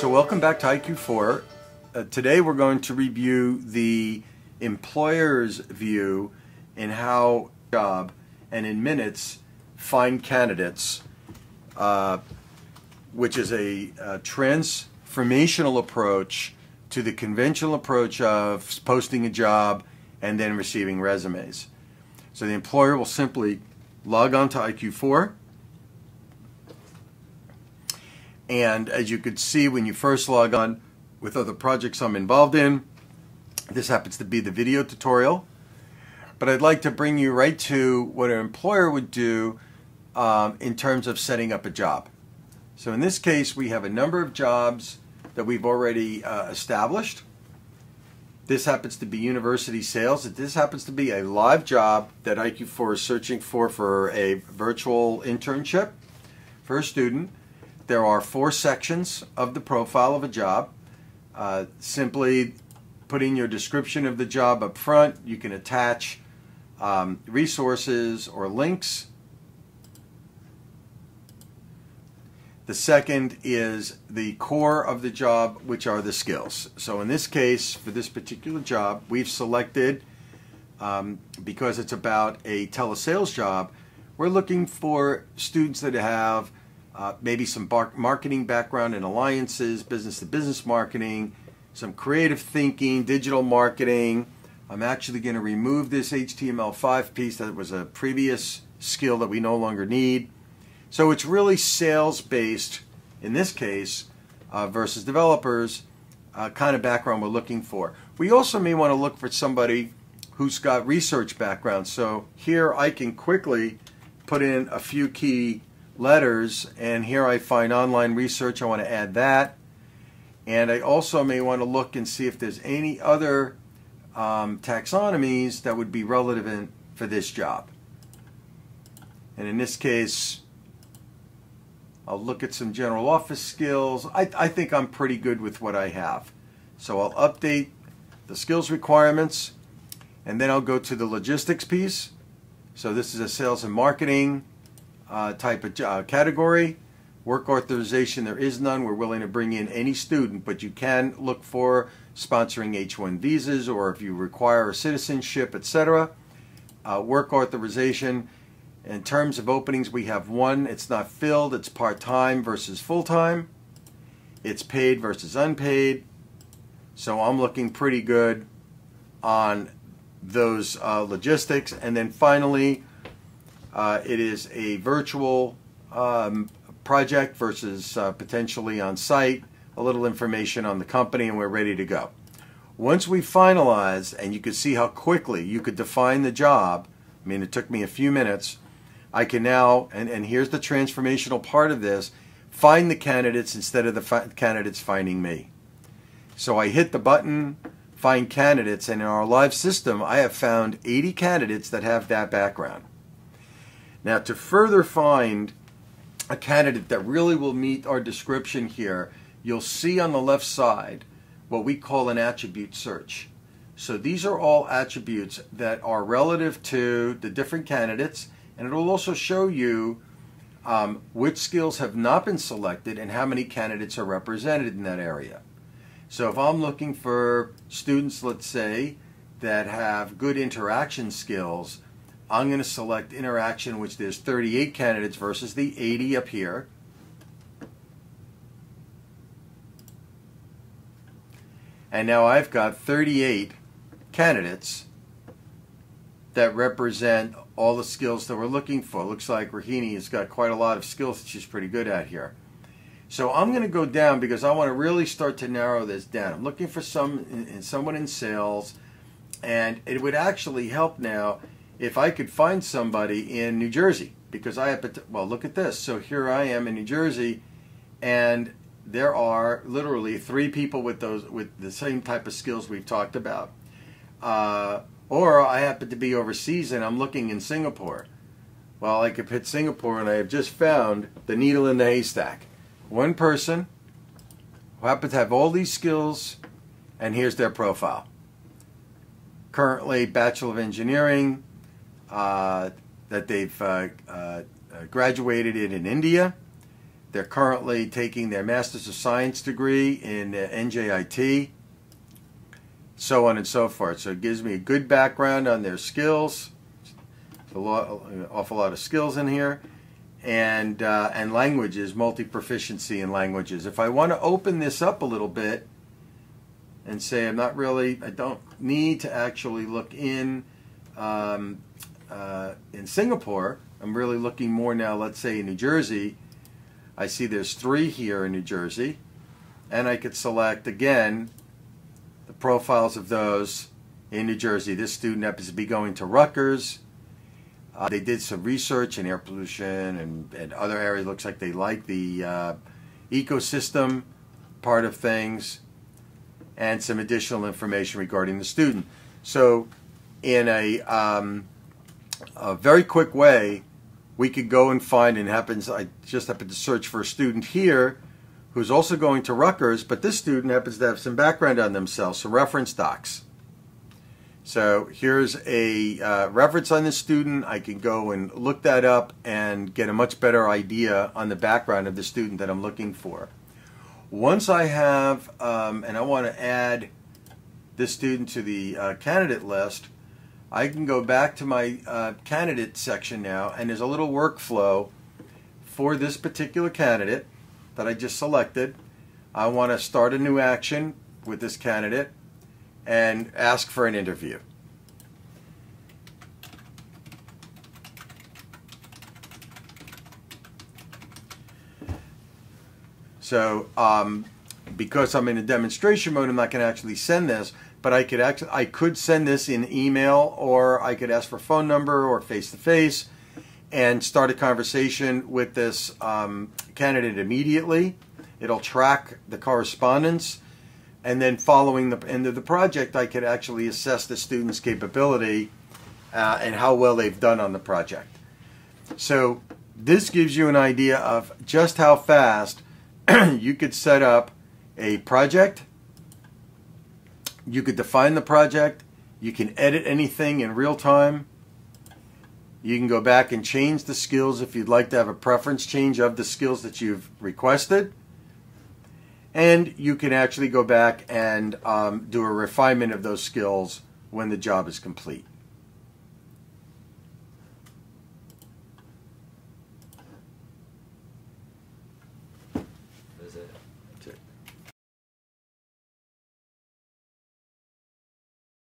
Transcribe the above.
So welcome back to iQ4. Today we're going to review the employer's view in how job and in minutes find candidates, which is a transformational approach to the conventional approach of posting a job and then receiving resumes. So the employer will simply log on to iQ4. And as you could see when you first log on with other projects I'm involved in, this happens to be the video tutorial. But I'd like to bring you right to what an employer would do in terms of setting up a job. So in this case, we have a number of jobs that we've already established. This happens to be university sales. This happens to be a live job that iQ4 is searching for a virtual internship for a student. There are 4 sections of the profile of a job. Simply putting your description of the job up front. You can attach resources or links. The second is the core of the job, which are the skills. So in this case, for this particular job, we've selected, because it's about a telesales job, we're looking for students that have maybe some marketing background in alliances, business-to-business marketing, some creative thinking, digital marketing. I'm actually going to remove this HTML5 piece that was a previous skill that we no longer need. So it's really sales-based, in this case, versus developers, kind of background we're looking for. We also may want to look for somebody who's got research background. So here I can quickly put in a few key letters, and here I find online research. I want to add that. And I also may want to look and see if there's any other taxonomies that would be relevant for this job. And in this case, I'll look at some general office skills. I think I'm pretty good with what I have. So I'll update the skills requirements, and then I'll go to the logistics piece. So this is a sales and marketing type of category. Work authorization, there is none. We're willing to bring in any student, but you can look for sponsoring H-1 visas, or if you require a citizenship, etc. Work authorization. In terms of openings, we have 1. It's not filled. It's part-time versus full-time. It's paid versus unpaid. So I'm looking pretty good on those logistics. And then finally, it is a virtual project versus potentially on-site. A little information on the company, and we're ready to go. Once we finalize, and you can see how quickly you could define the job, I mean, it took me a few minutes, I can now, and here's the transformational part of this, find the candidates instead of the candidates finding me. So I hit the button, find candidates, and in our live system, I have found 80 candidates that have that background. Now, to further find a candidate that really will meet our description here, you'll see on the left side what we call an attribute search. So these are all attributes that are relative to the different candidates, and it will also show you which skills have not been selected and how many candidates are represented in that area. So if I'm looking for students, let's say, that have good interaction skills, I'm going to select interaction, which there's 38 candidates versus the 80 up here. And now I've got 38 candidates that represent all the skills that we're looking for. Looks like Rahini has got quite a lot of skills that she's pretty good at here. So I'm going to go down because I want to really start to narrow this down. I'm looking for someone in sales, and it would actually help now if I could find somebody in New Jersey, because I have to, well, look at this. So here I am in New Jersey, and there are literally 3 people with the same type of skills we've talked about. Or I happen to be overseas and I'm looking in Singapore. Well, I could hit Singapore, and I have just found the needle in the haystack. One person who happens to have all these skills, and here's their profile. Currently, Bachelor of Engineering, that they've graduated in India. They're currently taking their Master's of Science degree in NJIT, so on and so forth. So it gives me a good background on their skills. An awful lot of skills in here, and languages, multi-proficiency in languages. If I want to open this up a little bit and say I don't need to actually look in Singapore. I'm really looking more now, let's say in New Jersey. I see there's 3 here in New Jersey, and I could select again the profiles of those in New Jersey. This student happens to be going to Rutgers. They did some research in air pollution and other areas. Looks like they like the ecosystem part of things, and some additional information regarding the student. So in a very quick way, we could go and find, and I just happened to search for a student here who's also going to Rutgers, but this student happens to have some background on themselves, some reference docs. So here's a reference on this student. I can go and look that up and get a much better idea on the background of the student that I'm looking for. Once I have, and I want to add this student to the candidate list, I can go back to my candidate section now, and there's a little workflow for this particular candidate that I just selected. I want to start a new action with this candidate and ask for an interview. So because I'm in a demonstration mode, I'm not going to actually send this, but I could send this in email, or I could ask for a phone number or face-to-face and start a conversation with this candidate immediately. It'll track the correspondence, and then following the end of the project, I could actually assess the student's capability and how well they've done on the project. So this gives you an idea of just how fast you could set up a project. You could define the project. You can edit anything in real time. You can go back and change the skills if you'd like to have a preference change of the skills that you've requested. And you can actually go back and do a refinement of those skills when the job is complete.